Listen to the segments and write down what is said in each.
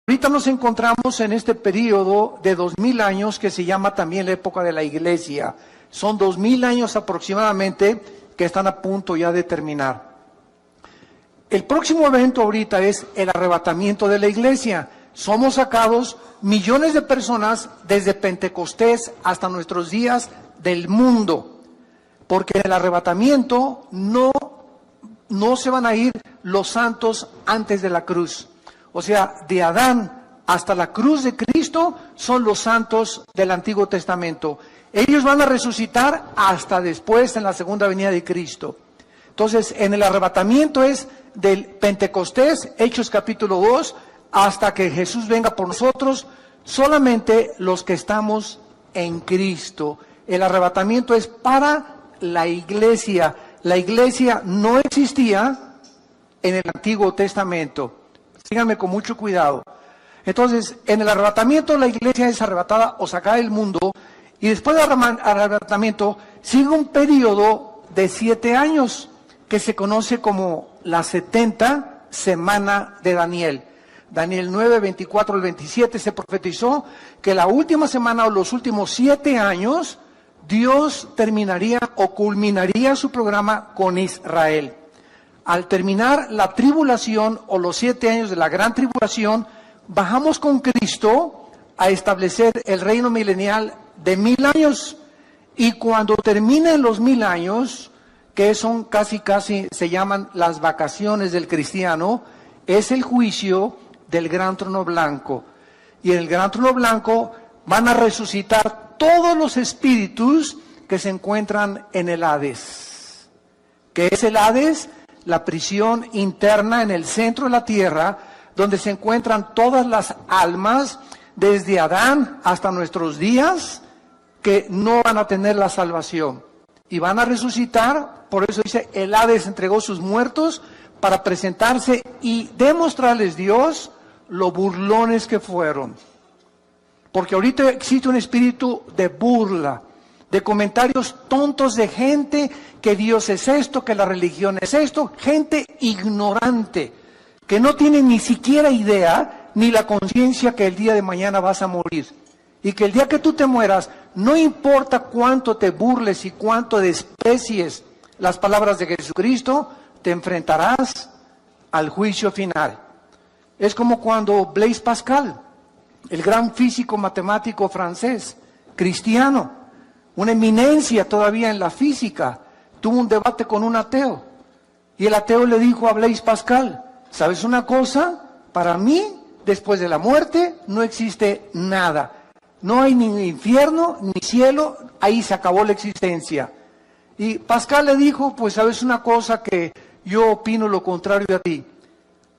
Ahorita nos encontramos en este periodo de 2000 años que se llama también la época de la iglesia. Son 2000 años aproximadamente que están a punto ya de terminar. El próximo evento ahorita es el arrebatamiento de la iglesia. Somos sacados millones de personas desde Pentecostés hasta nuestros días del mundo. Porque en el arrebatamiento no se van a ir los santos antes de la cruz. O sea, de Adán hasta la cruz de Cristo son los santos del Antiguo Testamento. Ellos van a resucitar hasta después en la segunda venida de Cristo. Entonces, en el arrebatamiento es del Pentecostés, Hechos capítulo 2, hasta que Jesús venga por nosotros, solamente los que estamos en Cristo. El arrebatamiento es para la iglesia. La iglesia no existía en el Antiguo Testamento. Síganme con mucho cuidado. Entonces, en el arrebatamiento la iglesia es arrebatada o sacada del mundo, y después del arrebatamiento sigue un periodo de 7 años que se conoce como la 70 semana de Daniel. Daniel 9, 24 al 27 se profetizó que la última semana o los últimos 7 años Dios terminaría o culminaría su programa con Israel. Al terminar la tribulación o los 7 años de la gran tribulación, bajamos con Cristo a establecer el reino milenial de 1000 años. Y cuando terminen los 1000 años, que son casi se llaman las vacaciones del cristiano, es el juicio del gran trono blanco. Y en el gran trono blanco van a resucitar todos los espíritus que se encuentran en el Hades. ¿Qué es el Hades? La prisión interna en el centro de la tierra, donde se encuentran todas las almas, desde Adán hasta nuestros días, que no van a tener la salvación. Y van a resucitar, por eso dice, el Hades entregó sus muertos para presentarse y demostrarles Dios lo burlones que fueron. Porque ahorita existe un espíritu de burla, de comentarios tontos de gente, que Dios es esto, que la religión es esto, gente ignorante, que no tiene ni siquiera idea, ni la conciencia que el día de mañana vas a morir. Y que el día que tú te mueras, no importa cuánto te burles y cuánto desprecies las palabras de Jesucristo, te enfrentarás al juicio final. Es como cuando Blaise Pascal, el gran físico matemático francés, cristiano, una eminencia todavía en la física, tuvo un debate con un ateo. Y el ateo le dijo a Blaise Pascal, ¿sabes una cosa? Para mí, después de la muerte, no existe nada. No hay ni infierno, ni cielo, ahí se acabó la existencia. Y Pascal le dijo, pues sabes una cosa, que yo opino lo contrario a ti.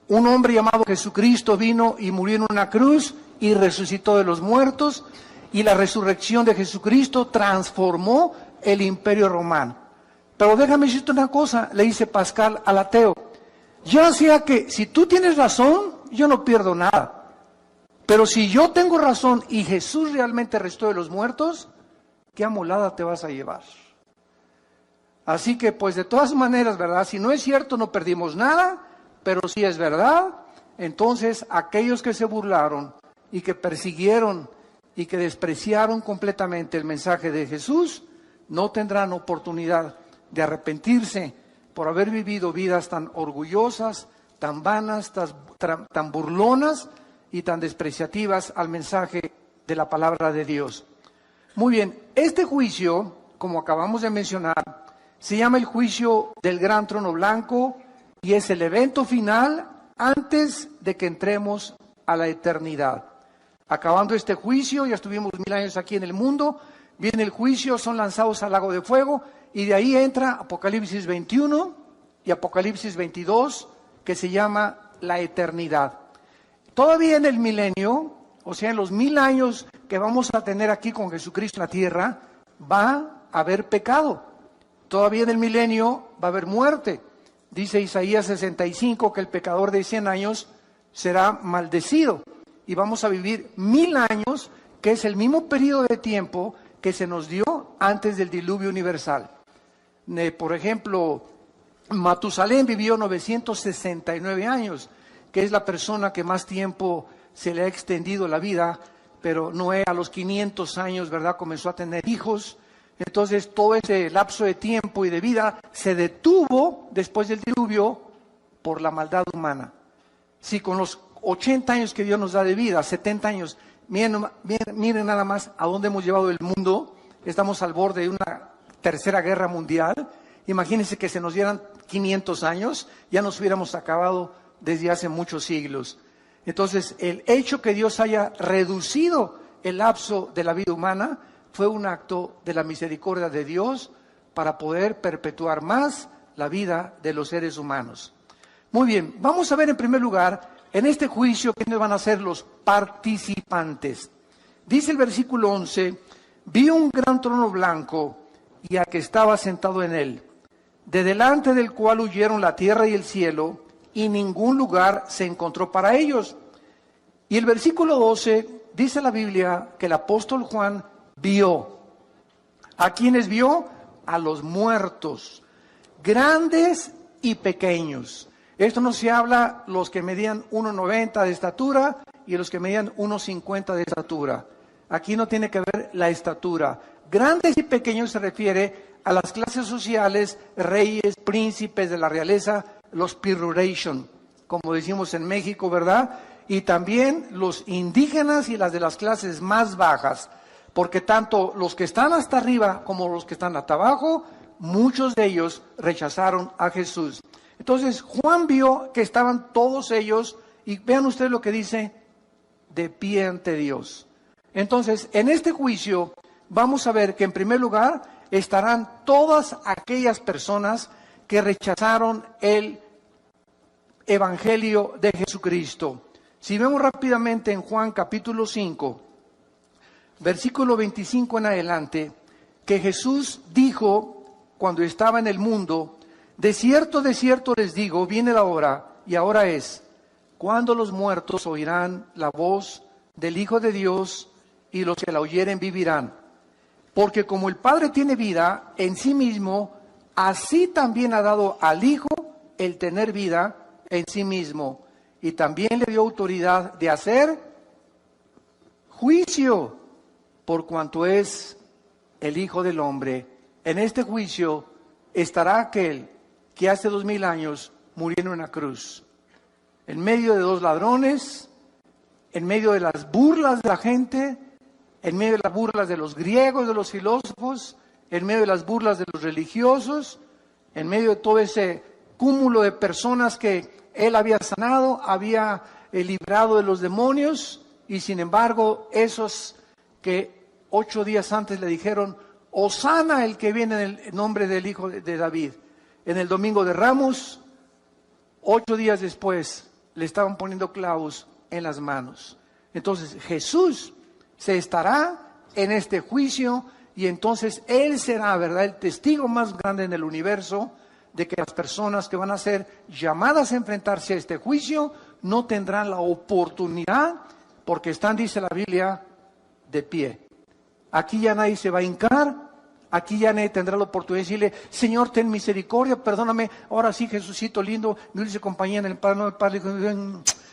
Un hombre llamado Jesucristo vino y murió en una cruz y resucitó de los muertos, y la resurrección de Jesucristo transformó el imperio romano. Pero déjame decirte una cosa, le dice Pascal al ateo, ya sea que si tú tienes razón, yo no pierdo nada. Pero si yo tengo razón y Jesús realmente resucitó de los muertos, ¿qué amolada te vas a llevar? Así que pues de todas maneras, ¿verdad? Si no es cierto no perdimos nada, pero si es verdad, entonces aquellos que se burlaron y que persiguieron y que despreciaron completamente el mensaje de Jesús, no tendrán oportunidad de arrepentirse por haber vivido vidas tan orgullosas, tan vanas, tan burlonas y tan despreciativas al mensaje de la palabra de Dios. Muy bien, este juicio, como acabamos de mencionar, se llama el juicio del gran trono blanco y es el evento final antes de que entremos a la eternidad. Acabando este juicio, ya estuvimos 1000 años aquí en el mundo, viene el juicio, son lanzados al lago de fuego, y de ahí entra Apocalipsis 21 y Apocalipsis 22, que se llama la eternidad. Todavía en el milenio, o sea, en los 1000 años que vamos a tener aquí con Jesucristo en la tierra, va a haber pecado. Todavía en el milenio va a haber muerte. Dice Isaías 65 que el pecador de 100 años será maldecido. Y vamos a vivir 1000 años, que es el mismo periodo de tiempo que se nos dio antes del diluvio universal. Por ejemplo, Matusalén vivió 969 años, que es la persona que más tiempo se le ha extendido la vida, pero Noé a los 500 años, ¿verdad?, comenzó a tener hijos. Entonces todo ese lapso de tiempo y de vida se detuvo después del diluvio por la maldad humana. Si con los 80 años que Dios nos da de vida, 70 años, miren nada más a dónde hemos llevado el mundo. Estamos al borde de una tercera guerra mundial. Imagínense que se nos dieran 500 años, ya nos hubiéramos acabado desde hace muchos siglos. Entonces, el hecho que Dios haya reducido el lapso de la vida humana fue un acto de la misericordia de Dios para poder perpetuar más la vida de los seres humanos. Muy bien, vamos a ver en primer lugar, en este juicio, quiénes van a ser los participantes. Dice el versículo 11, vi un gran trono blanco y al que estaba sentado en él, de delante del cual huyeron la tierra y el cielo, y ningún lugar se encontró para ellos. Y el versículo 12, dice la Biblia que el apóstol Juan vio. ¿A quiénes vio? A los muertos, grandes y pequeños. Esto no se habla los que medían 1,90 de estatura y los que medían 1,50 de estatura. Aquí no tiene que ver la estatura. Grandes y pequeños se refiere a las clases sociales, reyes, príncipes de la realeza, los peroration, como decimos en México, ¿verdad? Y también los indígenas y las de las clases más bajas, porque tanto los que están hasta arriba como los que están hasta abajo, muchos de ellos rechazaron a Jesús. Entonces Juan vio que estaban todos ellos, y vean ustedes lo que dice, de pie ante Dios. Entonces, en este juicio vamos a ver que en primer lugar estarán todas aquellas personas que rechazaron el Evangelio de Jesucristo. Si vemos rápidamente en Juan capítulo 5, versículo 25 en adelante, que Jesús dijo cuando estaba en el mundo, de cierto les digo, viene la hora, y ahora es, cuando los muertos oirán la voz del Hijo de Dios, y los que la oyeren vivirán. Porque como el Padre tiene vida en sí mismo, así también ha dado al Hijo el tener vida en sí mismo. Y también le dio autoridad de hacer juicio, por cuanto es el Hijo del Hombre. En este juicio estará aquel que hace 2000 años murió en una cruz, en medio de dos ladrones, en medio de las burlas de la gente, en medio de las burlas de los griegos, de los filósofos, en medio de las burlas de los religiosos, en medio de todo ese cúmulo de personas que él había sanado, había librado de los demonios, y sin embargo, esos que 8 días antes le dijeron, Hosana el que viene en el nombre del Hijo de David. En el Domingo de Ramos, 8 días después, le estaban poniendo clavos en las manos. Entonces, Jesús se estará en este juicio, y entonces Él será, ¿verdad?, el testigo más grande en el universo de que las personas que van a ser llamadas a enfrentarse a este juicio no tendrán la oportunidad, porque están, dice la Biblia, de pie. Aquí ya nadie se va a hincar, aquí ya nadie tendrá la oportunidad de decirle, Señor, ten misericordia, perdóname, ahora sí, Jesucito lindo, mi dulce compañía en el Padre,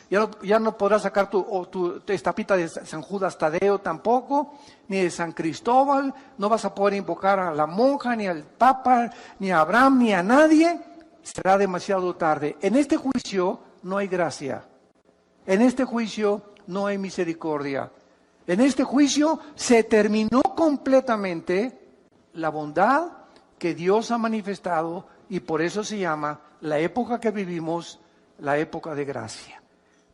ya no podrás sacar tu estapita de San Judas Tadeo tampoco, ni de San Cristóbal, no vas a poder invocar a la monja, ni al Papa, ni a Abraham, ni a nadie, será demasiado tarde. En este juicio no hay gracia, en este juicio no hay misericordia, en este juicio se terminó completamente la bondad que Dios ha manifestado, y por eso se llama la época que vivimos, la época de gracia.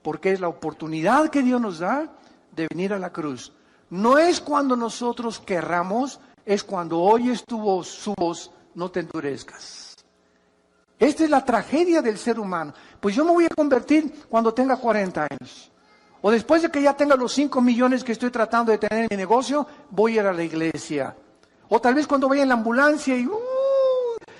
Porque es la oportunidad que Dios nos da de venir a la cruz. No es cuando nosotros querramos, es cuando oyes su voz, no te endurezcas. Esta es la tragedia del ser humano. Pues yo me voy a convertir cuando tenga 40 años. O después de que ya tenga los 5 millones que estoy tratando de tener en mi negocio, voy a ir a la iglesia. O tal vez cuando vaya en la ambulancia y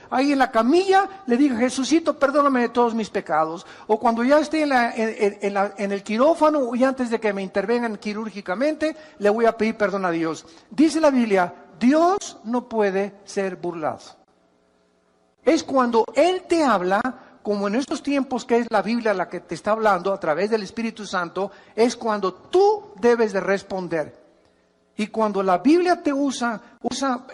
ahí en la camilla le diga, Jesucito, perdóname de todos mis pecados. O cuando ya esté en el quirófano y antes de que me intervengan quirúrgicamente, le voy a pedir perdón a Dios. Dice la Biblia, Dios no puede ser burlado. Es cuando Él te habla, como en estos tiempos que es la Biblia la que te está hablando a través del Espíritu Santo, es cuando tú debes de responder. Y cuando la Biblia te usa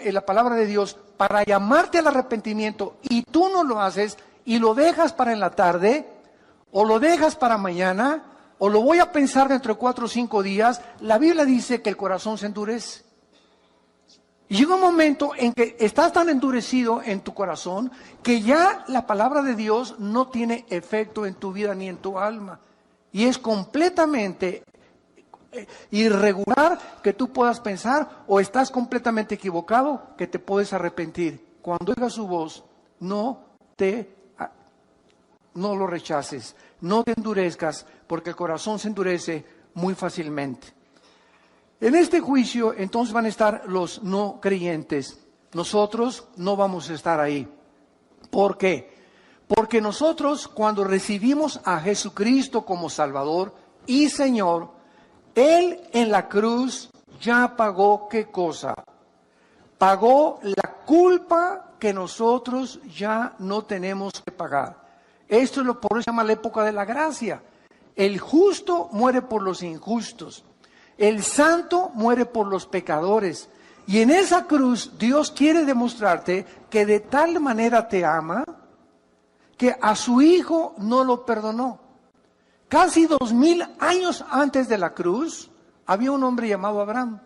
la palabra de Dios para llamarte al arrepentimiento y tú no lo haces y lo dejas para en la tarde, o lo dejas para mañana, o lo voy a pensar dentro de 4 o 5 días, la Biblia dice que el corazón se endurece. Y llega un momento en que estás tan endurecido en tu corazón que ya la palabra de Dios no tiene efecto en tu vida ni en tu alma. Y es completamente irregular que tú puedas pensar, o estás completamente equivocado que te puedes arrepentir. Cuando oigas su voz, no lo rechaces, no te endurezcas, porque el corazón se endurece muy fácilmente. En este juicio entonces van a estar los no creyentes. Nosotros no vamos a estar ahí. ¿Por qué? Porque nosotros, cuando recibimos a Jesucristo como Salvador y Señor, Él en la cruz ya pagó ¿qué cosa? Pagó la culpa que nosotros ya no tenemos que pagar. Esto es por eso se llama la época de la gracia. El justo muere por los injustos. El santo muere por los pecadores. Y en esa cruz Dios quiere demostrarte que de tal manera te ama que a su hijo no lo perdonó. Casi 2000 años antes de la cruz había un hombre llamado Abraham.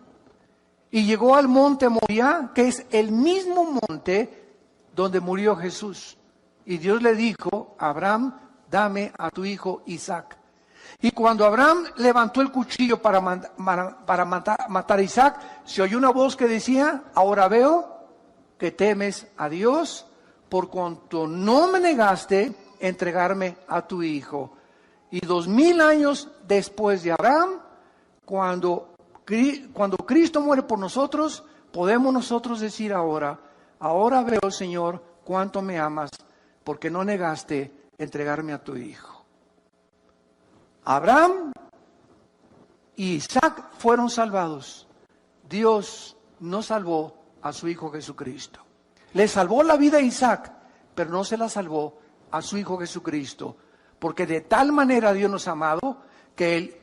Y llegó al monte Moriah, que es el mismo monte donde murió Jesús. Y Dios le dijo, Abraham, dame a tu hijo Isaac. Y cuando Abraham levantó el cuchillo para matar a Isaac, se oyó una voz que decía, ahora veo que temes a Dios, por cuanto no me negaste entregarme a tu hijo. Y 2000 años después de Abraham, cuando Cristo muere por nosotros, podemos nosotros decir ahora veo, Señor, cuánto me amas, porque no negaste entregarme a tu hijo. Abraham y Isaac fueron salvados. Dios no salvó a su hijo Jesucristo. Le salvó la vida a Isaac, pero no se la salvó a su hijo Jesucristo. Porque de tal manera Dios nos ha amado que Él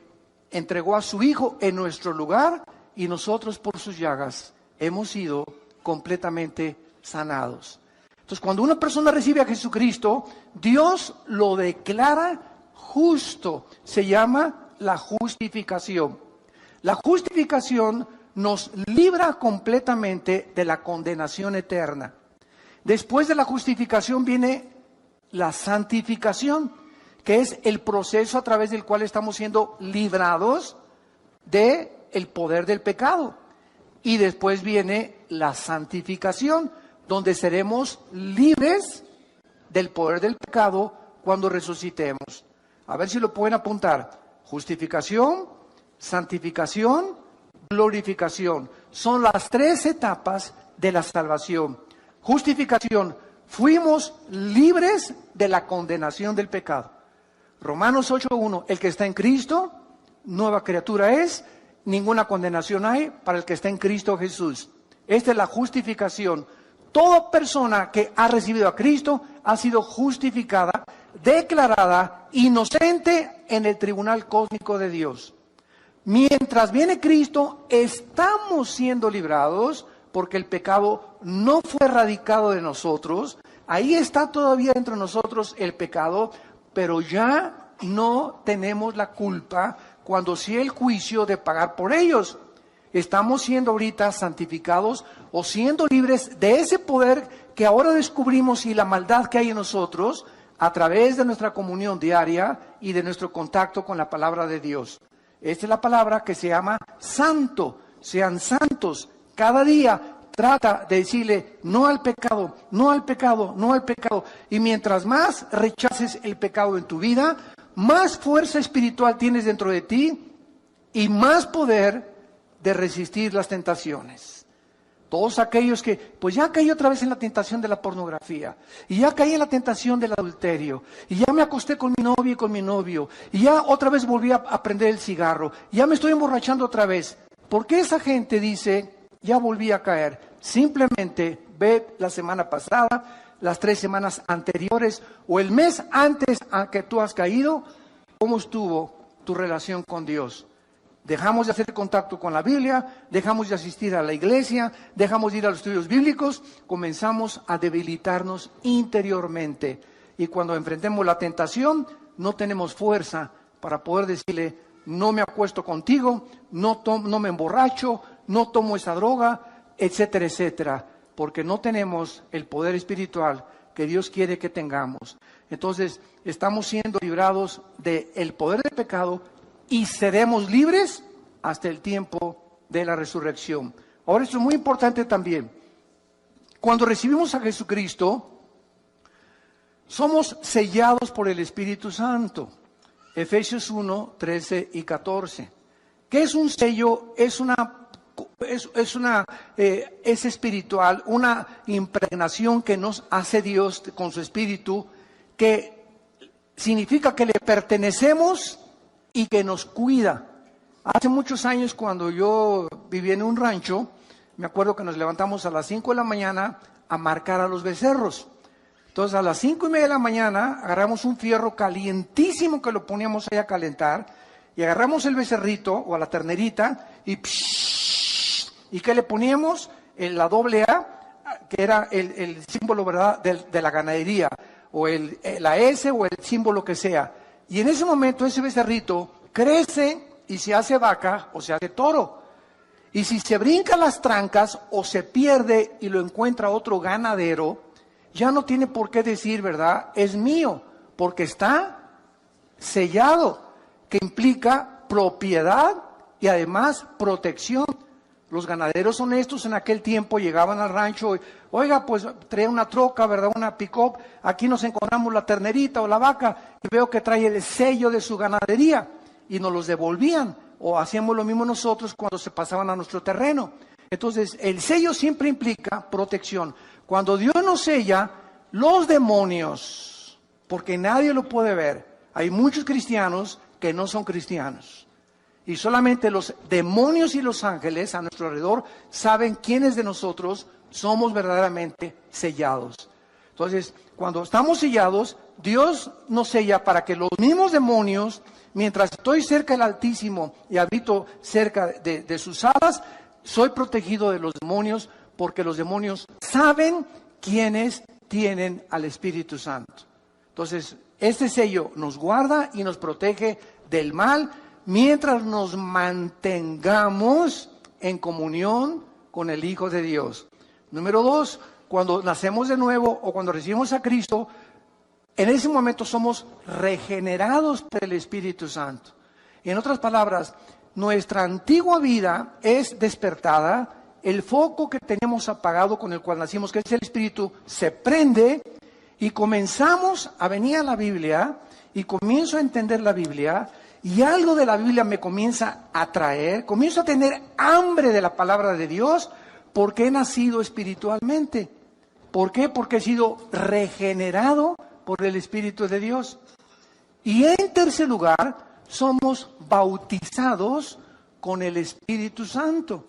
entregó a su hijo en nuestro lugar y nosotros por sus llagas hemos sido completamente sanados. Entonces, cuando una persona recibe a Jesucristo, Dios lo declara justo. Se llama la justificación. La justificación nos libra completamente de la condenación eterna. Después de la justificación viene la santificación, que es el proceso a través del cual estamos siendo librados del poder del pecado. Y después viene la santificación, donde seremos libres del poder del pecado cuando resucitemos. A ver si lo pueden apuntar. Justificación, santificación, glorificación. Son las 3 etapas de la salvación. Justificación, fuimos libres de la condenación del pecado. Romanos 8:1, el que está en Cristo, nueva criatura es, ninguna condenación hay para el que está en Cristo Jesús. Esta es la justificación. Toda persona que ha recibido a Cristo ha sido justificada, declarada inocente en el tribunal cósmico de Dios. Mientras viene Cristo, estamos siendo librados porque el pecado no fue erradicado de nosotros. Ahí está todavía entre nosotros el pecado, pero ya no tenemos la culpa cuando sí el juicio de pagar por ellos. Estamos siendo ahorita santificados o siendo libres de ese poder que ahora descubrimos y la maldad que hay en nosotros a través de nuestra comunión diaria y de nuestro contacto con la palabra de Dios. Esta es la palabra que se llama santo. Sean santos. Cada día trata de decirle no al pecado, no al pecado, no al pecado. Y mientras más rechaces el pecado en tu vida, más fuerza espiritual tienes dentro de ti y más poder de resistir las tentaciones. Todos aquellos que, pues ya caí otra vez en la tentación de la pornografía, y ya caí en la tentación del adulterio, y ya me acosté con mi novia y con mi novio, y ya otra vez volví a prender el cigarro, y ya me estoy emborrachando otra vez. ¿Por qué esa gente dice, ya volví a caer? Simplemente ve la semana pasada las 3 semanas anteriores o el mes antes a que tú has caído, ¿cómo estuvo tu relación con Dios? Dejamos de hacer contacto con la Biblia, dejamos de asistir a la iglesia, dejamos de ir a los estudios bíblicos, comenzamos a debilitarnos interiormente. Y cuando enfrentemos la tentación, no tenemos fuerza para poder decirle, no me acuesto contigo, no me emborracho, no tomo esa droga, etcétera, etcétera, porque no tenemos el poder espiritual que Dios quiere que tengamos. Entonces, estamos siendo librados del poder del pecado y seremos libres hasta el tiempo de la resurrección. Ahora, esto es muy importante también. Cuando recibimos a Jesucristo, somos sellados por el Espíritu Santo. Efesios 1, 13 y 14. ¿Qué es un sello? Es espiritual, una impregnación que nos hace Dios con su Espíritu, que significa que le pertenecemos y que nos cuida. Hace muchos años, cuando yo vivía en un rancho, me acuerdo que nos levantamos a las 5 de la mañana a marcar a los becerros. Entonces, a las 5:30 de la mañana, agarramos un fierro calientísimo que lo poníamos ahí a calentar, y agarramos el becerrito o a la ternerita, y ¿qué le poníamos? La doble A, que era el símbolo, ¿verdad?, de la ganadería, o la S o el símbolo que sea. Y en ese momento ese becerrito crece y se hace vaca o se hace toro. Y si se brinca las trancas o se pierde y lo encuentra otro ganadero, ya no tiene por qué decir, ¿verdad?, es mío, porque está sellado, que implica propiedad y además protección. Los ganaderos honestos en aquel tiempo llegaban al rancho, oiga, pues trae una troca, ¿verdad?, una pick-up, aquí nos encontramos la ternerita o la vaca, y veo que trae el sello de su ganadería, y nos los devolvían, o hacíamos lo mismo nosotros cuando se pasaban a nuestro terreno. Entonces, el sello siempre implica protección. Cuando Dios nos sella, los demonios, porque nadie lo puede ver, hay muchos cristianos que no son cristianos. Y solamente los demonios y los ángeles a nuestro alrededor saben quiénes de nosotros somos verdaderamente sellados. Entonces, cuando estamos sellados, Dios nos sella para que los mismos demonios, mientras estoy cerca del Altísimo y habito cerca de sus alas, soy protegido de los demonios, porque los demonios saben quiénes tienen al Espíritu Santo. Entonces, este sello nos guarda y nos protege del mal, mientras nos mantengamos en comunión con el Hijo de Dios. Número 2, cuando nacemos de nuevo o cuando recibimos a Cristo, en ese momento somos regenerados por el Espíritu Santo. En otras palabras, nuestra antigua vida es despertada, el foco que tenemos apagado con el cual nacimos, que es el Espíritu, se prende y comenzamos a venir a la Biblia y comienzo a entender la Biblia. Y algo de la Biblia me comienza a atraer, comienzo a tener hambre de la palabra de Dios, porque he nacido espiritualmente. ¿Por qué? Porque he sido regenerado por el Espíritu de Dios. Y en tercer lugar, somos bautizados con el Espíritu Santo.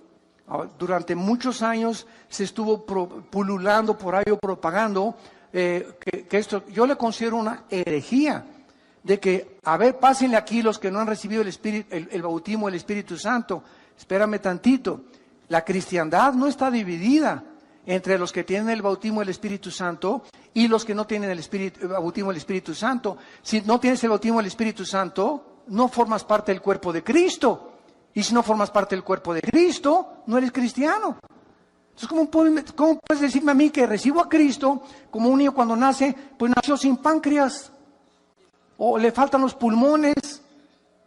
Durante muchos años se estuvo pululando por ahí o propagando que esto yo le considero una herejía. De que, a ver, pásenle aquí los que no han recibido el bautismo del Espíritu Santo. Espérame tantito. La cristiandad no está dividida entre los que tienen el bautismo del Espíritu Santo y los que no tienen el bautismo del Espíritu Santo. Si no tienes el bautismo del Espíritu Santo, no formas parte del cuerpo de Cristo. Y si no formas parte del cuerpo de Cristo, no eres cristiano. Entonces, ¿cómo puedes decirme a mí que recibo a Cristo como un niño cuando nace, pues nació sin páncreas? O le faltan los pulmones?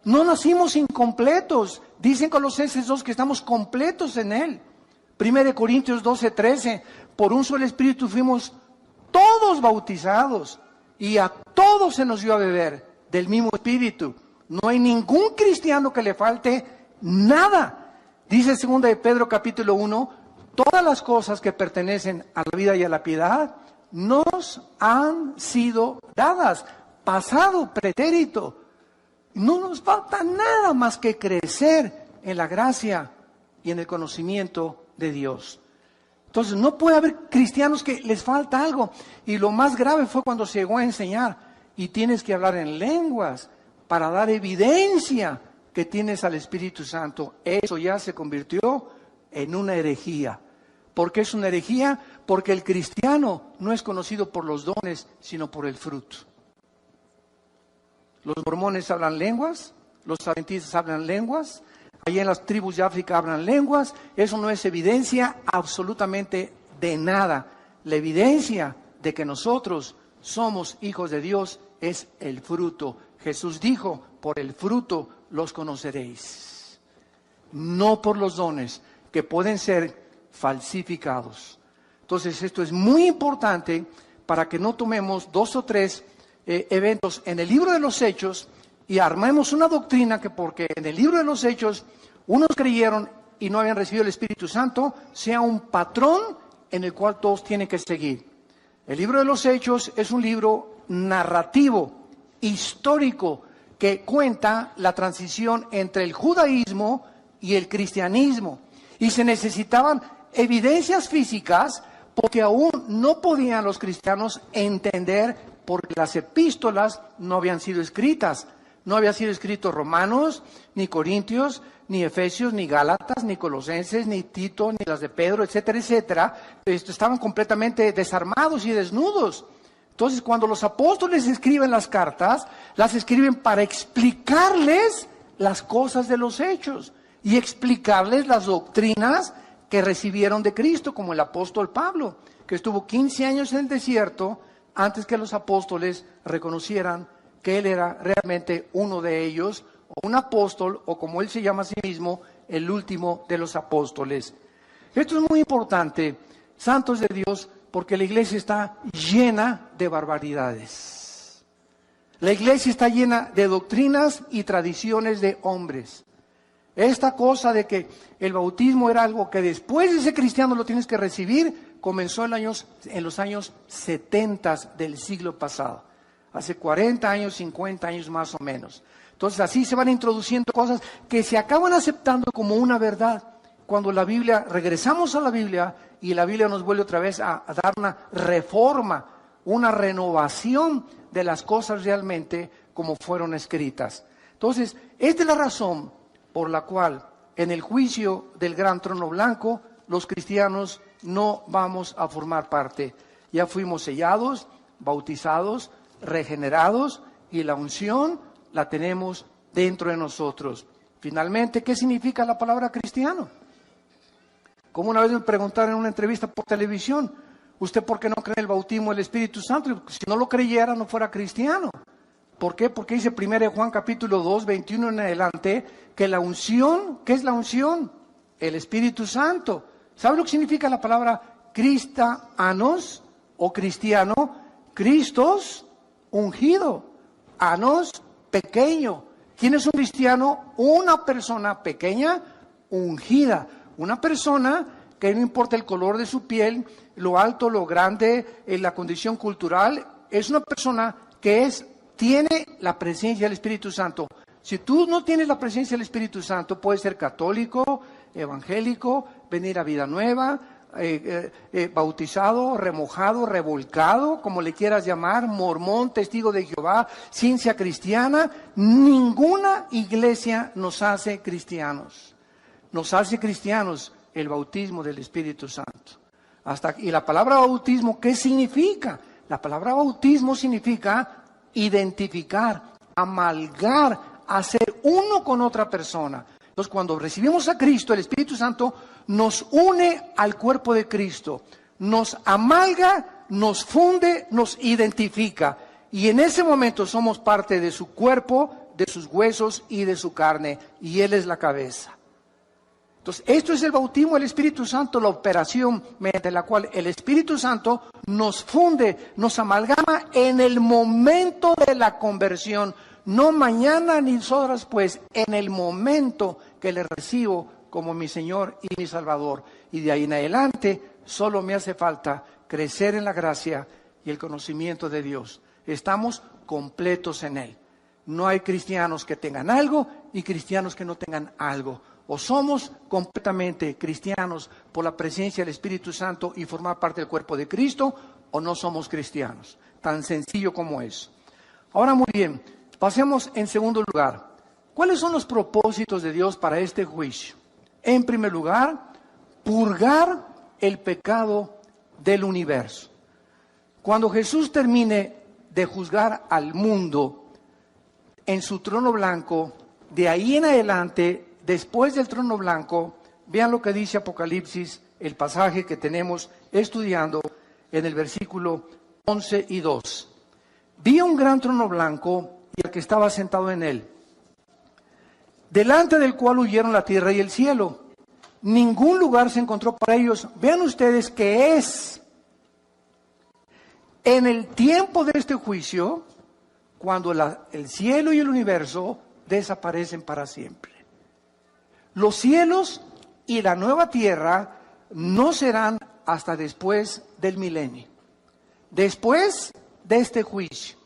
No nacimos incompletos. Dicen Colosenses 2 que estamos completos en Él. 1 Corintios 12, 13. Por un solo Espíritu fuimos todos bautizados y a todos se nos dio a beber del mismo Espíritu. No hay ningún cristiano que le falte nada. Dice 2 de Pedro capítulo 1, todas las cosas que pertenecen a la vida y a la piedad nos han sido dadas. Pasado, pretérito. No nos falta nada más que crecer en la gracia y en el conocimiento de Dios. Entonces no puede haber cristianos que les falta algo. Y lo más grave fue cuando se llegó a enseñar, y tienes que hablar en lenguas para dar evidencia que tienes al Espíritu Santo. Eso ya se convirtió en una herejía. ¿Por qué es una herejía? Porque el cristiano no es conocido por los dones, sino por el fruto. Los mormones hablan lenguas, los adventistas hablan lenguas, allá en las tribus de África hablan lenguas. Eso no es evidencia absolutamente de nada. La evidencia de que nosotros somos hijos de Dios es el fruto. Jesús dijo, por el fruto los conoceréis, no por los dones que pueden ser falsificados. Entonces esto es muy importante para que no tomemos 2 o 3 eventos en el libro de los Hechos y armemos una doctrina que porque en el libro de los Hechos unos creyeron y no habían recibido el Espíritu Santo, sea un patrón en el cual todos tienen que seguir. El libro de los Hechos es un libro narrativo, histórico, que cuenta la transición entre el judaísmo y el cristianismo. Y se necesitaban evidencias físicas porque aún no podían los cristianos entender porque las epístolas no habían sido escritas. No había sido escrito Romanos, ni Corintios, ni Efesios, ni Gálatas, ni Colosenses, ni Tito, ni las de Pedro, etcétera, etcétera. Estaban completamente desarmados y desnudos. Entonces, cuando los apóstoles escriben las cartas, las escriben para explicarles las cosas de los hechos y explicarles las doctrinas que recibieron de Cristo, como el apóstol Pablo, que estuvo 15 años en el desierto antes que los apóstoles reconocieran que él era realmente uno de ellos, o un apóstol, o como él se llama a sí mismo, el último de los apóstoles. Esto es muy importante, santos de Dios, porque la iglesia está llena de barbaridades. La iglesia está llena de doctrinas y tradiciones de hombres. Esta cosa de que el bautismo era algo que después de ese cristiano lo tienes que recibir, comenzó en los años 70 del siglo pasado. Hace 40 años, 50 años más o menos. Entonces así se van introduciendo cosas que se acaban aceptando como una verdad. Cuando la Biblia, regresamos a la Biblia y la Biblia nos vuelve otra vez a dar una reforma, una renovación de las cosas realmente como fueron escritas. Entonces, esta es la razón por la cual en el juicio del gran trono blanco los cristianos no vamos a formar parte. Ya fuimos sellados, bautizados, regenerados y la unción la tenemos dentro de nosotros. Finalmente, ¿qué significa la palabra cristiano? Como una vez me preguntaron en una entrevista por televisión, ¿usted por qué no cree en el bautismo del Espíritu Santo? Si no lo creyera, no fuera cristiano. ¿Por qué? Porque dice 1 Juan capítulo 2, 21 en adelante, que la unción, ¿qué es la unción? El Espíritu Santo. ¿Sabe lo que significa la palabra cristianos o cristiano? Cristos, ungido. Anos, pequeño. ¿Quién es un cristiano? Una persona pequeña, ungida. Una persona que no importa el color de su piel, lo alto, lo grande, la condición cultural, es una persona que tiene la presencia del Espíritu Santo. Si tú no tienes la presencia del Espíritu Santo, puedes ser católico, evangélico, venir a Vida Nueva, bautizado, remojado, revolcado, como le quieras llamar, mormón, testigo de Jehová, ciencia cristiana. Ninguna iglesia nos hace cristianos. Nos hace cristianos el bautismo del Espíritu Santo. Y la palabra bautismo, ¿qué significa? La palabra bautismo significa identificar, amalgar, hacer uno con otra persona. Entonces, cuando recibimos a Cristo, el Espíritu Santo nos une al cuerpo de Cristo, nos amalga, nos funde, nos identifica. Y en ese momento somos parte de su cuerpo, de sus huesos y de su carne. Y Él es la cabeza. Entonces, esto es el bautismo del Espíritu Santo, la operación mediante la cual el Espíritu Santo nos funde, nos amalgama en el momento de la conversión. No mañana ni horas después, en el momento que le recibo como mi Señor y mi Salvador. Y de ahí en adelante, solo me hace falta crecer en la gracia y el conocimiento de Dios. Estamos completos en Él. No hay cristianos que tengan algo y cristianos que no tengan algo. O somos completamente cristianos por la presencia del Espíritu Santo y formar parte del cuerpo de Cristo, o no somos cristianos. Tan sencillo como eso. Ahora muy bien, pasemos en segundo lugar. ¿Cuáles son los propósitos de Dios para este juicio? En primer lugar, purgar el pecado del universo. Cuando Jesús termine de juzgar al mundo en su trono blanco, de ahí en adelante, después del trono blanco, vean lo que dice Apocalipsis, el pasaje que tenemos estudiando en el versículo 11 y 2. Vi un gran trono blanco y al que estaba sentado en él, delante del cual huyeron la tierra y el cielo. Ningún lugar se encontró para ellos. Vean ustedes que es en el tiempo de este juicio cuando el cielo y el universo desaparecen para siempre. Los cielos y la nueva tierra no serán hasta después del milenio, después de este juicio.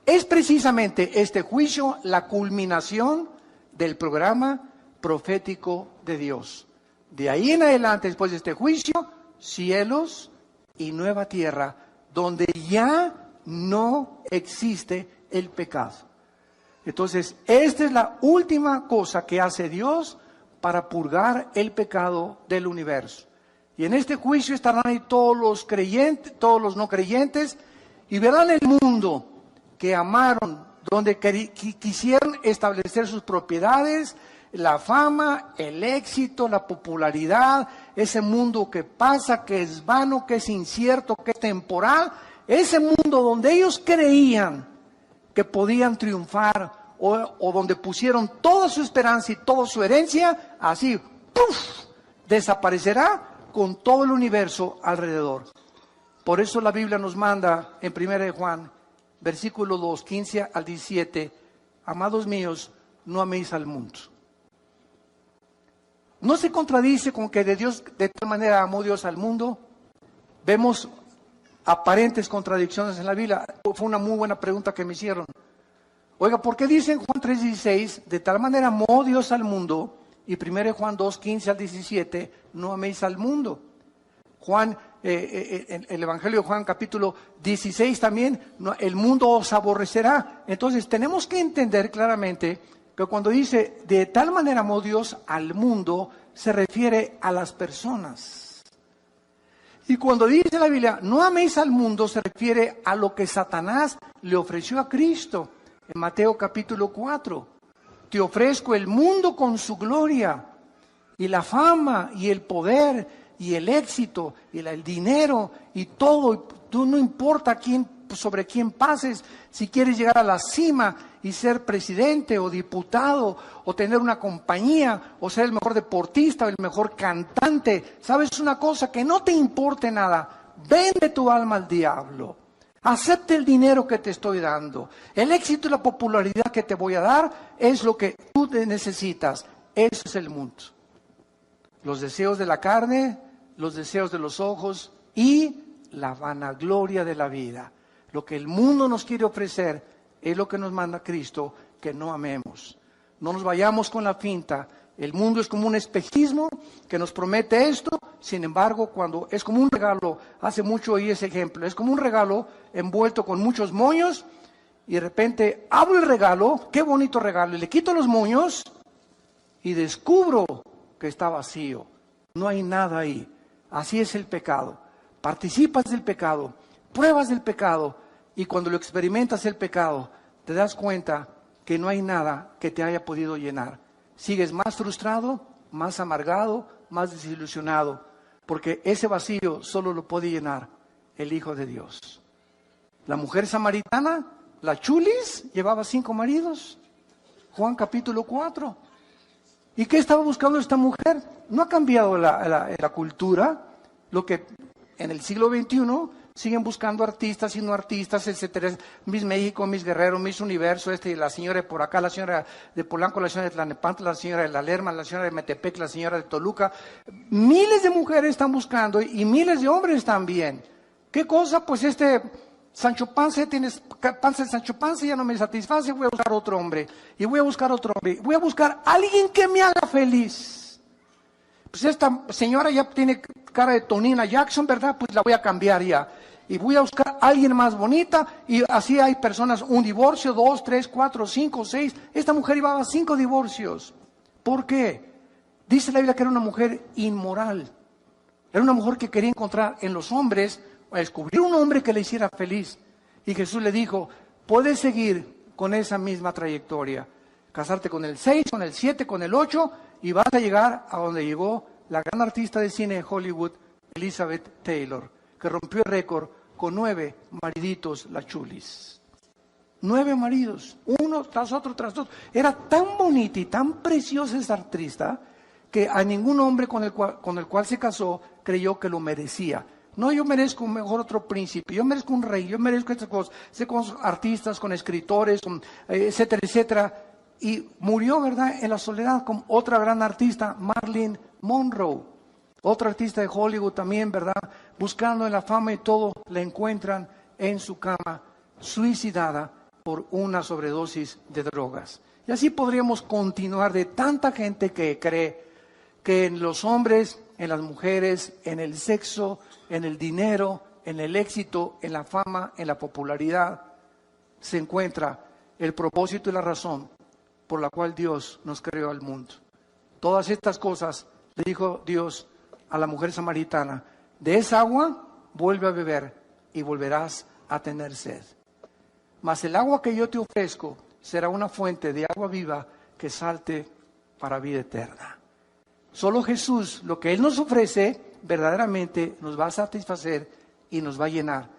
Es precisamente este juicio la culminación del programa profético de Dios. De ahí en adelante, después de este juicio, cielos y nueva tierra, donde ya no existe el pecado. Entonces, esta es la última cosa que hace Dios para purgar el pecado del universo. Y en este juicio estarán ahí todos los creyentes, todos los no creyentes, y verán el mundo que amaron, donde quisieron establecer sus propiedades, la fama, el éxito, la popularidad, ese mundo que pasa, que es vano, que es incierto, que es temporal, ese mundo donde ellos creían que podían triunfar o donde pusieron toda su esperanza y toda su herencia, así, ¡puf!, desaparecerá con todo el universo alrededor. Por eso la Biblia nos manda en 1 Juan, versículo 2, 15 al 17, amados míos, no améis al mundo. ¿No se contradice con que de tal manera amó Dios al mundo? Vemos aparentes contradicciones en la Biblia. Fue una muy buena pregunta que me hicieron. Oiga, ¿por qué dice en Juan 3:16, de tal manera amó Dios al mundo, y 1 Juan 2, 15 al 17, no améis al mundo? Juan, en el Evangelio de Juan capítulo 16 también, el mundo os aborrecerá. Entonces tenemos que entender claramente que cuando dice de tal manera amó Dios al mundo, se refiere a las personas. Y cuando dice la Biblia, no améis al mundo, se refiere a lo que Satanás le ofreció a Cristo. En Mateo capítulo 4, te ofrezco el mundo con su gloria, y la fama, y el poder, y el éxito, y el dinero, y todo. Tú no importa sobre quién pases, si quieres llegar a la cima y ser presidente o diputado, o tener una compañía, o ser el mejor deportista, o el mejor cantante. ¿Sabes una cosa? Que no te importe nada. Vende tu alma al diablo. Acepte el dinero que te estoy dando. El éxito y la popularidad que te voy a dar es lo que tú necesitas. Eso es el mundo. Los deseos de la carne, los deseos de los ojos y la vanagloria de la vida. Lo que el mundo nos quiere ofrecer es lo que nos manda Cristo, que no amemos. No nos vayamos con la finta. El mundo es como un espejismo que nos promete esto, sin embargo, cuando es como un regalo, hace mucho oí ese ejemplo, es como un regalo envuelto con muchos moños, y de repente abro el regalo, qué bonito regalo, y le quito los moños y descubro que está vacío, no hay nada ahí. Así es el pecado. Participas del pecado, pruebas del pecado, y cuando lo experimentas el pecado, te das cuenta que no hay nada que te haya podido llenar. Sigues más frustrado, más amargado, más desilusionado, porque ese vacío solo lo puede llenar el Hijo de Dios. La mujer samaritana, la chulis, llevaba 5 maridos. Juan capítulo 4. ¿Y qué estaba buscando esta mujer? No ha cambiado la cultura, lo que en el siglo XXI siguen buscando artistas y no artistas, etcétera. Miss México, Miss Guerrero, Miss Universo, la señora de por acá, la señora de Polanco, la señora de Tlalnepantla, la señora de La Lerma, la señora de Metepec, la señora de Toluca. Miles de mujeres están buscando y miles de hombres también. ¿Qué cosa? Pues Sancho Panza, tienes panza de Sancho Panza, ya no me satisface, voy a buscar otro hombre. Y voy a buscar otro hombre. Voy a buscar a alguien que me haga feliz. Pues esta señora ya tiene cara de Tonina Jackson, ¿verdad? Pues la voy a cambiar ya. Y voy a buscar a alguien más bonita. Y así hay personas, un divorcio, 2, 3, 4, 5, 6. Esta mujer llevaba 5 divorcios. ¿Por qué? Dice la Biblia que era una mujer inmoral. Era una mujer que quería encontrar en los hombres, a descubrir un hombre que le hiciera feliz. Y Jesús le dijo, puedes seguir con esa misma trayectoria. Casarte con el 6, con el 7, con el 8 y vas a llegar a donde llegó la gran artista de cine de Hollywood, Elizabeth Taylor, que rompió el récord con 9 mariditos, la chulis. 9 maridos, uno tras otro, tras otro. Era tan bonita y tan preciosa esa artista que a ningún hombre con el cual se casó creyó que lo merecía. No, yo merezco mejor otro príncipe, yo merezco un rey, yo merezco estas cosas. Sé con artistas, con escritores, etcétera, etcétera. Y murió, ¿verdad?, en la soledad con otra gran artista, Marilyn Monroe. Otra artista de Hollywood también, ¿verdad? Buscando en la fama y todo, la encuentran en su cama, suicidada por una sobredosis de drogas. Y así podríamos continuar de tanta gente que cree que en los hombres, en las mujeres, en el sexo, en el dinero, en el éxito, en la fama, en la popularidad, se encuentra el propósito y la razón por la cual Dios nos creó al mundo. Todas estas cosas le dijo Dios a la mujer samaritana, de esa agua vuelve a beber y volverás a tener sed. Mas el agua que yo te ofrezco será una fuente de agua viva que salte para vida eterna. Solo Jesús, lo que Él nos ofrece, verdaderamente nos va a satisfacer y nos va a llenar.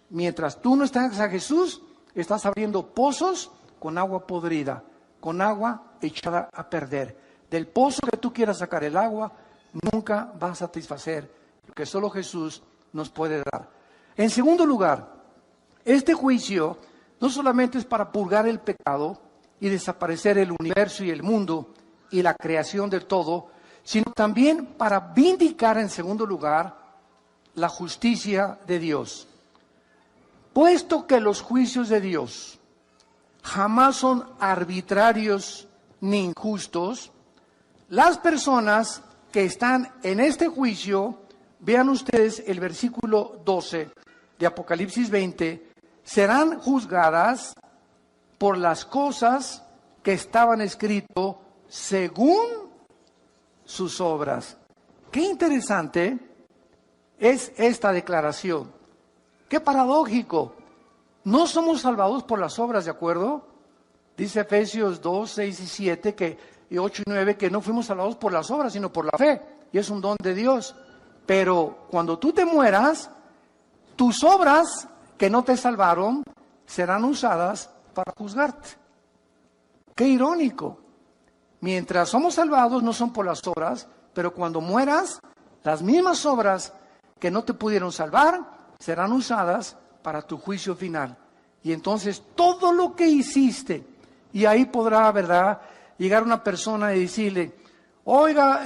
Mientras tú no estás a Jesús, estás abriendo pozos con agua podrida, con agua echada a perder. Del pozo que tú quieras sacar el agua, nunca va a satisfacer lo que solo Jesús nos puede dar. En segundo lugar, este juicio no solamente es para purgar el pecado y desaparecer el universo y el mundo y la creación del todo, sino también para vindicar en segundo lugar la justicia de Dios. Puesto que los juicios de Dios jamás son arbitrarios ni injustos, las personas que están en este juicio, vean ustedes el versículo 12 de Apocalipsis 20, serán juzgadas por las cosas que estaban escritas según sus obras. Qué interesante es esta declaración. Qué paradójico. No somos salvados por las obras, ¿de acuerdo? Dice Efesios 2, 6 y 7, y 8 y 9, que no fuimos salvados por las obras, sino por la fe. Y es un don de Dios. Pero cuando tú te mueras, tus obras que no te salvaron serán usadas para juzgarte. Qué irónico. Mientras somos salvados no son por las obras, pero cuando mueras, las mismas obras que no te pudieron salvar serán usadas para tu juicio final. Y entonces todo lo que hiciste, y ahí podrá, ¿verdad?, llegar una persona y decirle, oiga,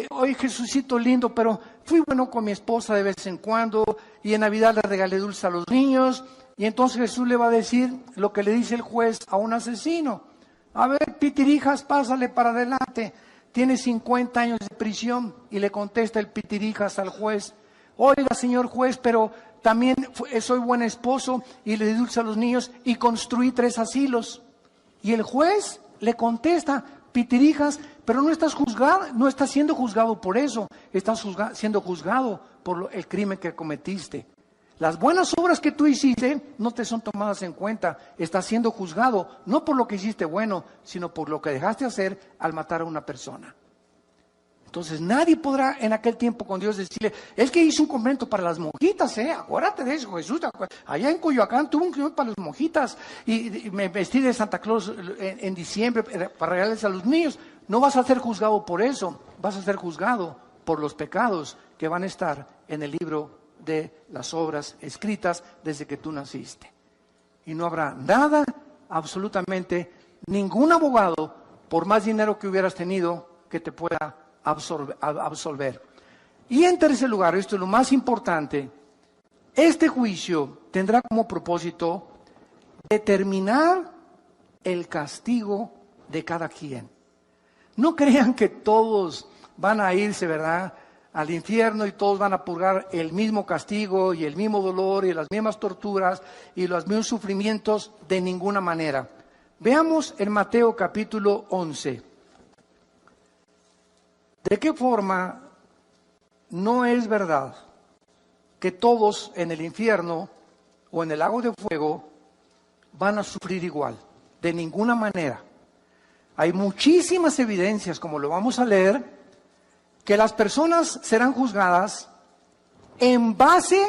oye Jesucito lindo, pero fui bueno con mi esposa de vez en cuando, y en Navidad le regalé dulce a los niños, y entonces Jesús le va a decir lo que le dice el juez a un asesino. A ver, pitirijas, pásale para adelante. Tiene 50 años de prisión. Y le contesta el pitirijas al juez, oiga, señor juez, pero también soy buen esposo y le di dulce a los niños y construí 3 asilos. Y el juez le contesta, pitirijas, pero no estás siendo juzgado por eso, estás siendo juzgado por el crimen que cometiste. Las buenas obras que tú hiciste no te son tomadas en cuenta. Estás siendo juzgado no por lo que hiciste bueno, sino por lo que dejaste hacer al matar a una persona. Entonces nadie podrá en aquel tiempo con Dios decirle, es que hice un convento para las monjitas, acuérdate de eso, Jesús. Allá en Coyoacán tuve un convento para las monjitas y me vestí de Santa Claus en diciembre para regalarles a los niños. No vas a ser juzgado por eso, vas a ser juzgado por los pecados que van a estar en el libro de las obras escritas desde que tú naciste. Y no habrá nada, absolutamente ningún abogado, por más dinero que hubieras tenido, que te pueda absolver. Y en tercer lugar, esto es lo más importante, este juicio tendrá como propósito determinar el castigo de cada quien. No crean que todos van a irse, ¿verdad?, al infierno y todos van a purgar el mismo castigo y el mismo dolor y las mismas torturas y los mismos sufrimientos, de ninguna manera. Veamos en Mateo capítulo 11. ¿De qué forma no es verdad que todos en el infierno o en el lago de fuego van a sufrir igual? De ninguna manera. Hay muchísimas evidencias, como lo vamos a leer, que las personas serán juzgadas en base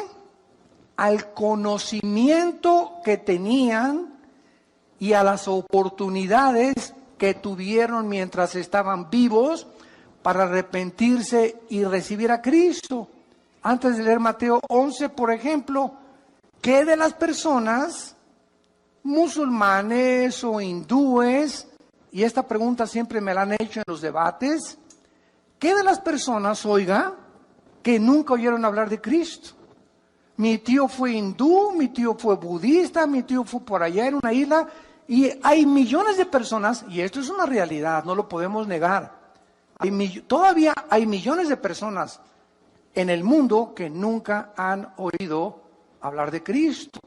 al conocimiento que tenían y a las oportunidades que tuvieron mientras estaban vivos para arrepentirse y recibir a Cristo. Antes de leer Mateo 11, por ejemplo, ¿qué de las personas musulmanes o hindúes? Y esta pregunta siempre me la han hecho en los debates. ¿Qué de las personas, oiga, que nunca oyeron hablar de Cristo? Mi tío fue hindú, mi tío fue budista, mi tío fue por allá en una isla, y hay millones de personas, y esto es una realidad, no lo podemos negar. Todavía hay millones de personas en el mundo que nunca han oído hablar de Cristo.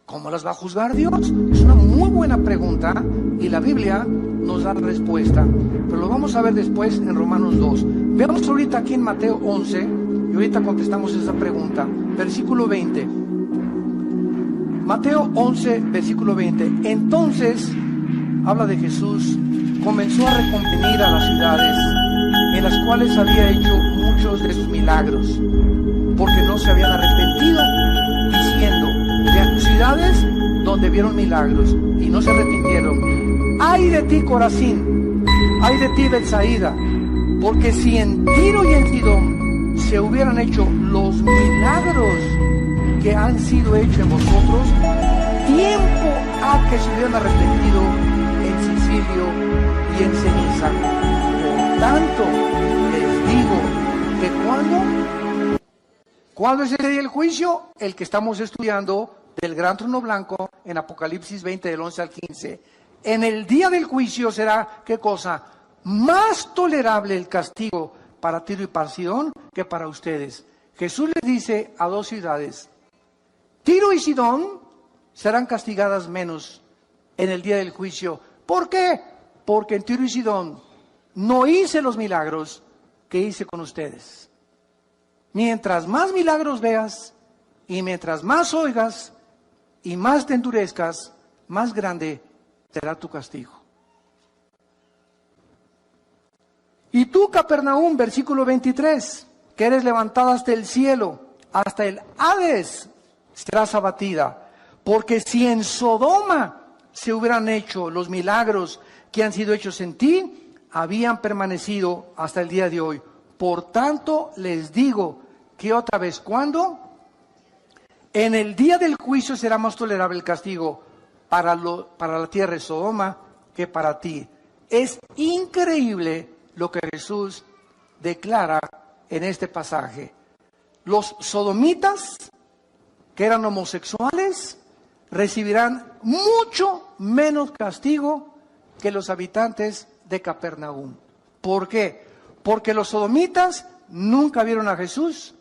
¿Cómo las va a juzgar Dios? Es una muy buena pregunta y la Biblia nos da la respuesta. Pero lo vamos a ver después en Romanos 2. Veamos ahorita aquí en Mateo 11 y ahorita contestamos esa pregunta. Versículo 20. Mateo 11, versículo 20. Entonces, habla de Jesús, comenzó a reconvenir a las ciudades en las cuales había hecho muchos de sus milagros, porque no se habían arrepentido, diciendo: de ciudades donde vieron milagros y no se arrepintieron. ¡Ay de ti, Corazín! ¡Ay de ti, Betsaida! Porque si en Tiro y en Sidón se hubieran hecho los milagros que han sido hechos en vosotros, tiempo ha que se hubieran arrepentido en Sicilio y en ceniza. Por tanto, les digo que ¿cuándo es el día del juicio? El que estamos estudiando del gran trono blanco en Apocalipsis 20, del 11 al 15. En el día del juicio será, ¿qué cosa? Más tolerable el castigo para Tiro y para Sidón que para ustedes. Jesús les dice a dos ciudades: Tiro y Sidón serán castigadas menos en el día del juicio. ¿Por qué? Porque en Tiro y Sidón no hice los milagros que hice con ustedes. Mientras más milagros veas y mientras más oigas y más te endurezcas, más grande será tu castigo. Y tú, Capernaum, versículo 23, que eres levantada hasta el cielo, hasta el Hades serás abatida. Porque si en Sodoma se hubieran hecho los milagros que han sido hechos en ti, habían permanecido hasta el día de hoy. Por tanto, les digo que otra vez, ¿cuándo? En el día del juicio será más tolerable el castigo para la tierra de Sodoma que para ti. Es increíble lo que Jesús declara en este pasaje. Los sodomitas, que eran homosexuales, recibirán mucho menos castigo que los habitantes de Capernaum. ¿Por qué? Porque los sodomitas nunca vieron a Jesús.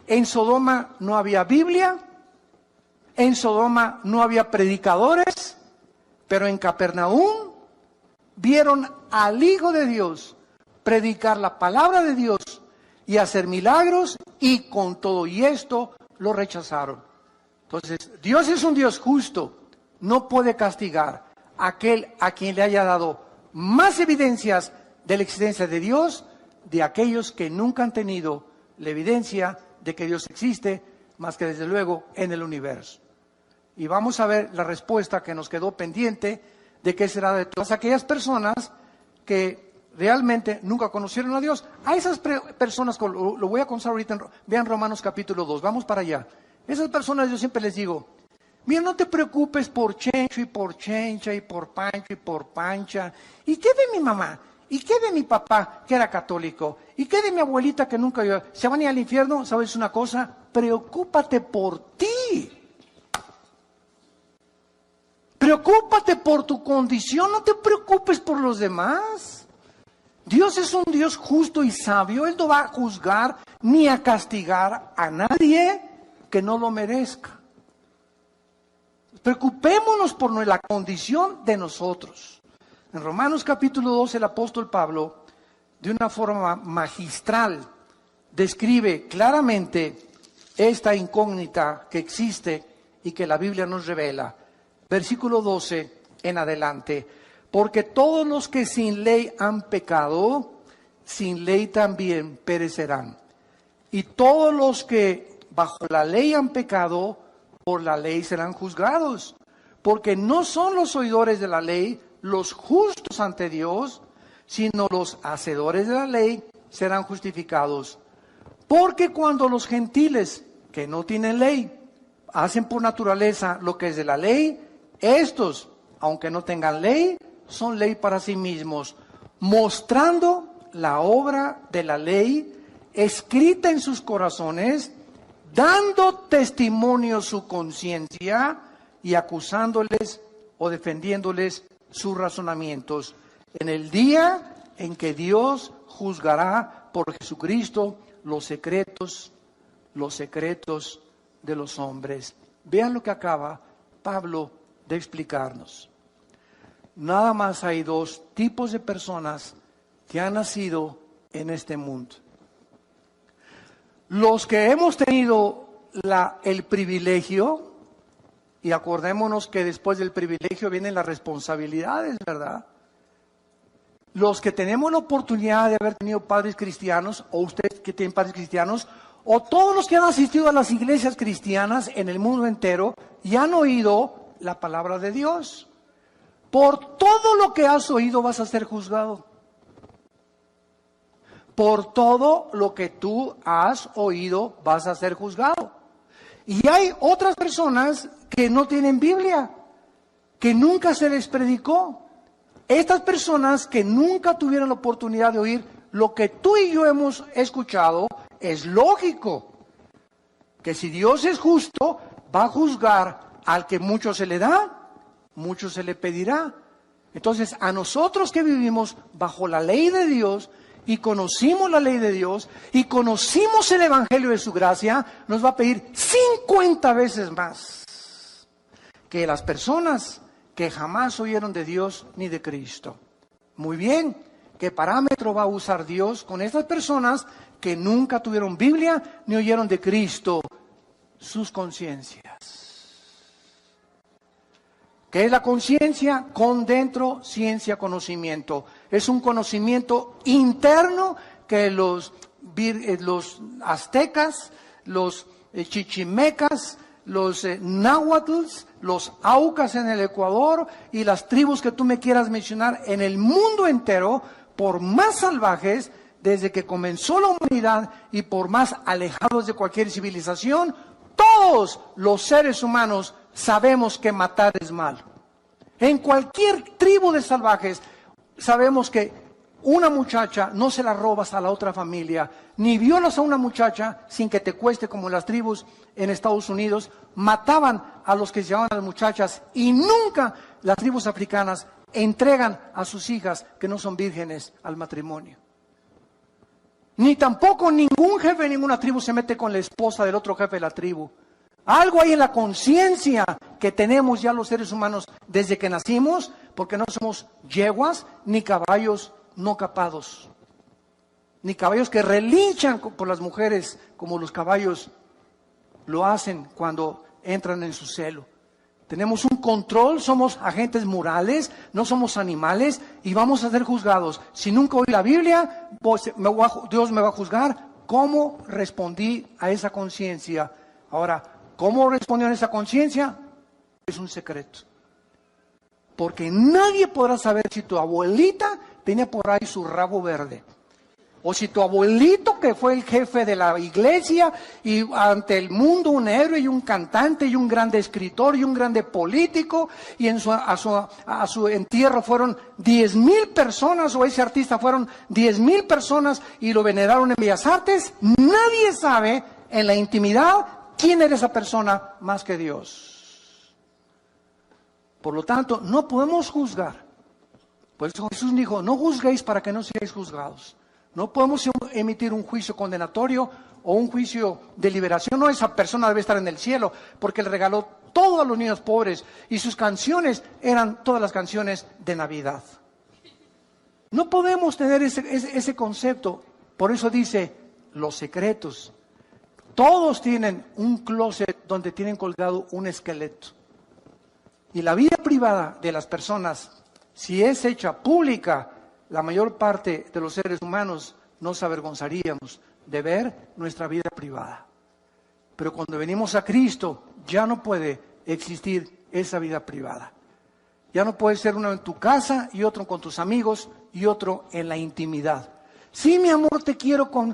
En Sodoma no había Biblia, en Sodoma no había predicadores, pero en Capernaum vieron al Hijo de Dios predicar la palabra de Dios y hacer milagros, y con todo y esto lo rechazaron. Entonces, Dios es un Dios justo, no puede castigar a aquel a quien le haya dado más evidencias de la existencia de Dios, de aquellos que nunca han tenido la evidencia de que Dios existe, más que desde luego en el universo. Y vamos a ver la respuesta que nos quedó pendiente de qué será de todas aquellas personas que realmente nunca conocieron a Dios. A esas personas, lo voy a contar ahorita, vean Romanos capítulo 2, vamos para allá. Esas personas yo siempre les digo: mira, no te preocupes por Chencho y por Chencha y por Pancho y por Pancha. ¿Y qué de mi mamá? ¿Y qué de mi papá, que era católico? ¿Y qué de mi abuelita que nunca se van a ir al infierno? ¿Sabes una cosa? Preocúpate por ti. Preocúpate por tu condición, no te preocupes por los demás. Dios es un Dios justo y sabio. Él no va a juzgar ni a castigar a nadie que no lo merezca. Preocupémonos por la condición de nosotros. En Romanos capítulo 12, el apóstol Pablo, de una forma magistral, describe claramente esta incógnita que existe y que la Biblia nos revela. Versículo 12 en adelante. Porque todos los que sin ley han pecado, sin ley también perecerán. Y todos los que bajo la ley han pecado, por la ley serán juzgados. Porque no son los oidores de la ley los justos ante Dios, sino los hacedores de la ley serán justificados. Porque cuando los gentiles que no tienen ley hacen por naturaleza lo que es de la ley, estos, aunque no tengan ley, son ley para sí mismos, mostrando la obra de la ley escrita en sus corazones, dando testimonio su conciencia y acusándoles o defendiéndoles sus razonamientos, en el día en que Dios juzgará por Jesucristo los secretos de los hombres. Vean lo que acaba Pablo de explicarnos. Nada más hay dos tipos de personas que han nacido en este mundo. Los que hemos tenido el privilegio, y acordémonos que después del privilegio vienen las responsabilidades, ¿verdad? Los que tenemos la oportunidad de haber tenido padres cristianos, o ustedes que tienen padres cristianos, o todos los que han asistido a las iglesias cristianas en el mundo entero y han oído la palabra de Dios. Por todo lo que has oído vas a ser juzgado. Por todo lo que tú has oído vas a ser juzgado. Y hay otras personas que no tienen Biblia, que nunca se les predicó. Estas personas que nunca tuvieron la oportunidad de oír lo que tú y yo hemos escuchado, es lógico que si Dios es justo, va a juzgar al que mucho se le da, mucho se le pedirá. Entonces, a nosotros que vivimos bajo la ley de Dios y conocimos la ley de Dios y conocimos el evangelio de su gracia, nos va a pedir 50 veces más que las personas que jamás oyeron de Dios ni de Cristo. Muy bien, ¿qué parámetro va a usar Dios con estas personas que nunca tuvieron Biblia ni oyeron de Cristo? Sus conciencias. ¿Qué es la conciencia? Con dentro, ciencia, conocimiento. Es un conocimiento interno que los aztecas, los chichimecas, los náhuatls, los aucas en el Ecuador y las tribus que tú me quieras mencionar en el mundo entero, por más salvajes desde que comenzó la humanidad y por más alejados de cualquier civilización, todos los seres humanos sabemos que matar es malo. En cualquier tribu de salvajes sabemos que una muchacha no se la robas a la otra familia, ni violas a una muchacha sin que te cueste, como las tribus en Estados Unidos mataban a los que se llevaban a las muchachas, y nunca las tribus africanas entregan a sus hijas que no son vírgenes al matrimonio. Ni tampoco ningún jefe de ninguna tribu se mete con la esposa del otro jefe de la tribu. Algo hay en la conciencia que tenemos ya los seres humanos desde que nacimos, porque no somos yeguas ni caballos no capados, ni caballos que relinchan por las mujeres como los caballos lo hacen cuando entran en su celo. Tenemos un control, somos agentes morales, no somos animales y vamos a ser juzgados. Si nunca oí la Biblia, pues Dios me va a juzgar. ¿Cómo respondí a esa conciencia? Ahora, ¿cómo respondió a esa conciencia? Es un secreto. Porque nadie podrá saber si tu abuelita tenía por ahí su rabo verde. O si tu abuelito, que fue el jefe de la iglesia y ante el mundo un héroe y un cantante y un grande escritor y un grande político, y a su entierro fueron 10,000 personas, o ese artista fueron 10,000 personas y lo veneraron en Bellas Artes, nadie sabe en la intimidad quién era esa persona más que Dios. Por lo tanto, no podemos juzgar. Por eso Jesús dijo, no juzguéis para que no seáis juzgados. No podemos emitir un juicio condenatorio o un juicio de liberación. No, esa persona debe estar en el cielo porque Él regaló todo a los niños pobres y sus canciones eran todas las canciones de Navidad. No podemos tener ese concepto. Por eso dice, los secretos. Todos tienen un closet donde tienen colgado un esqueleto. Y la vida privada de las personas, si es hecha pública, la mayor parte de los seres humanos nos avergonzaríamos de ver nuestra vida privada. Pero cuando venimos a Cristo, ya no puede existir esa vida privada. Ya no puede ser uno en tu casa y otro con tus amigos y otro en la intimidad. Sí, mi amor, te quiero con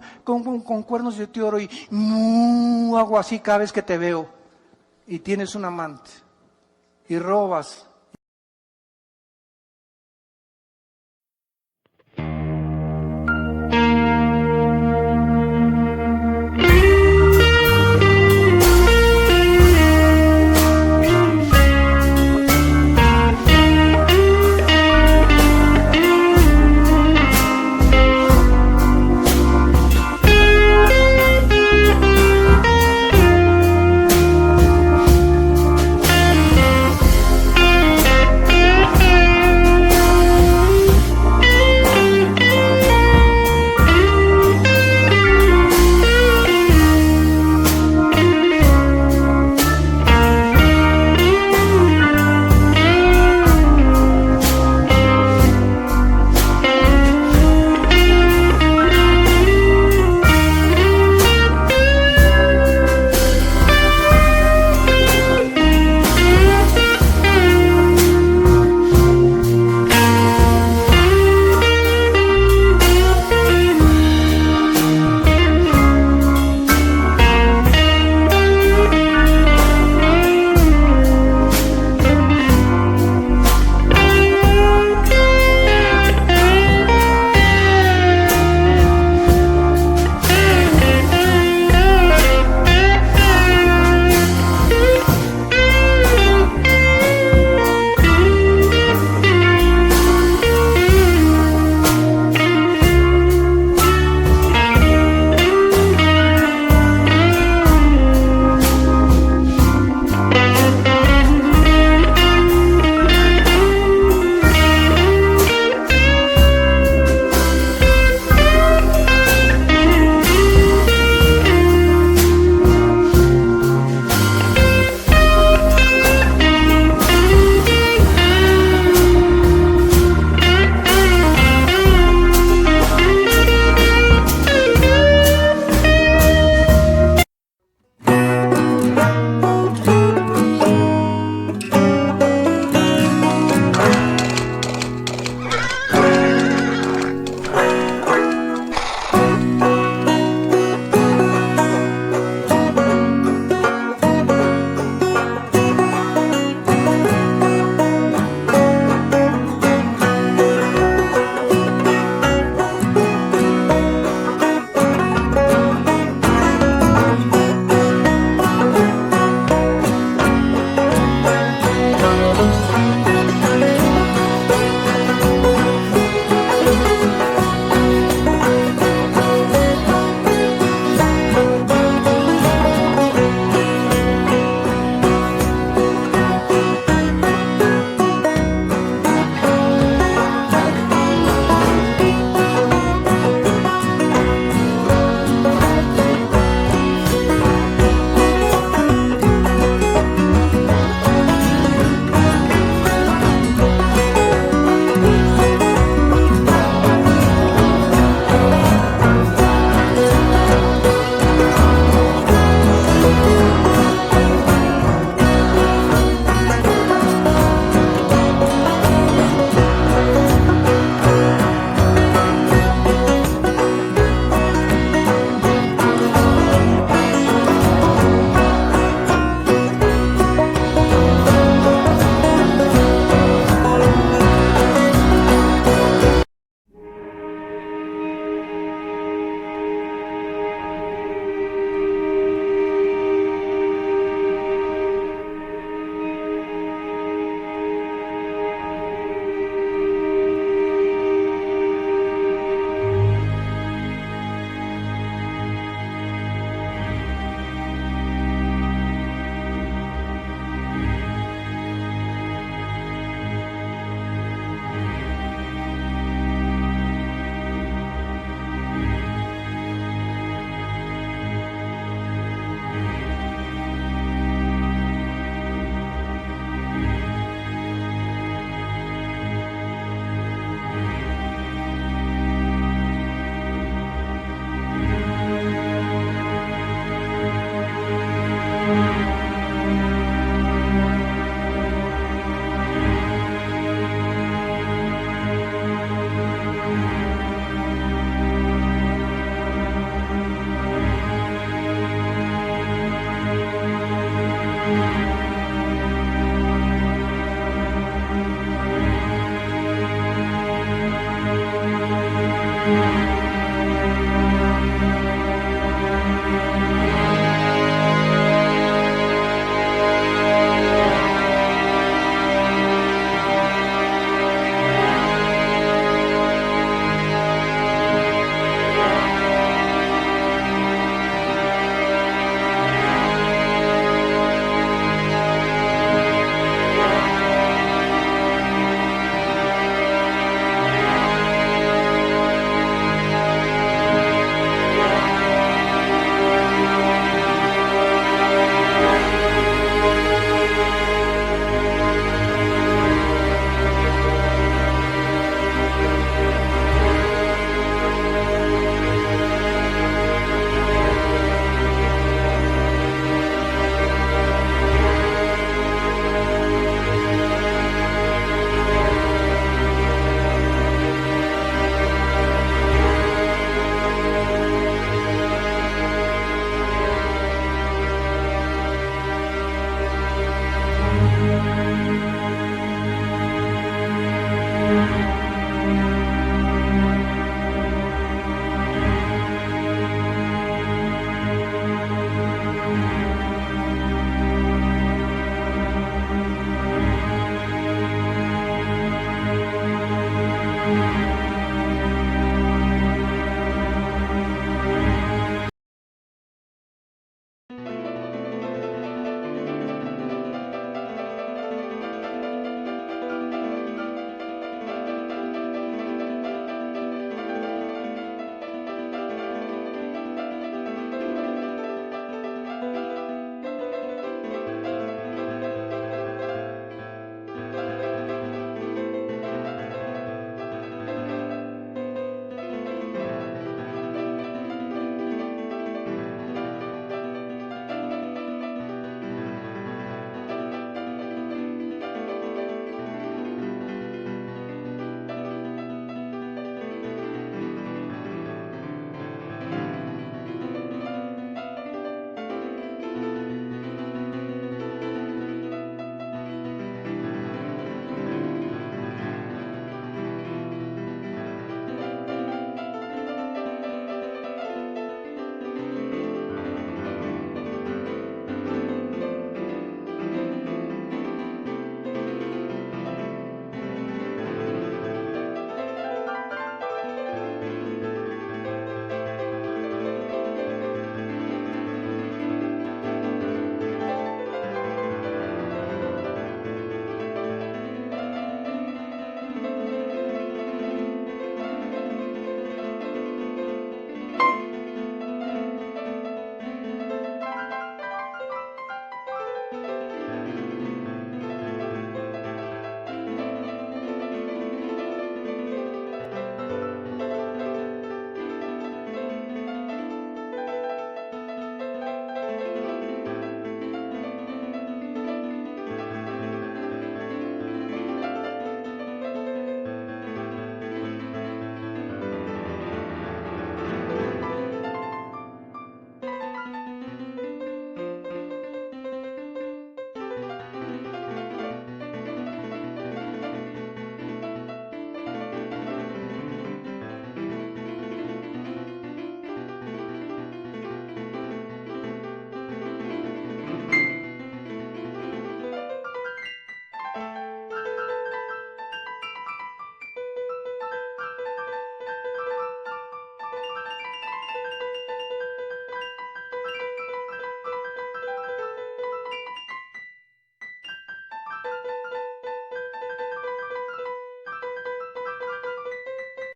cuernos de oro y hago así cada vez que te veo. Y tienes un amante y robas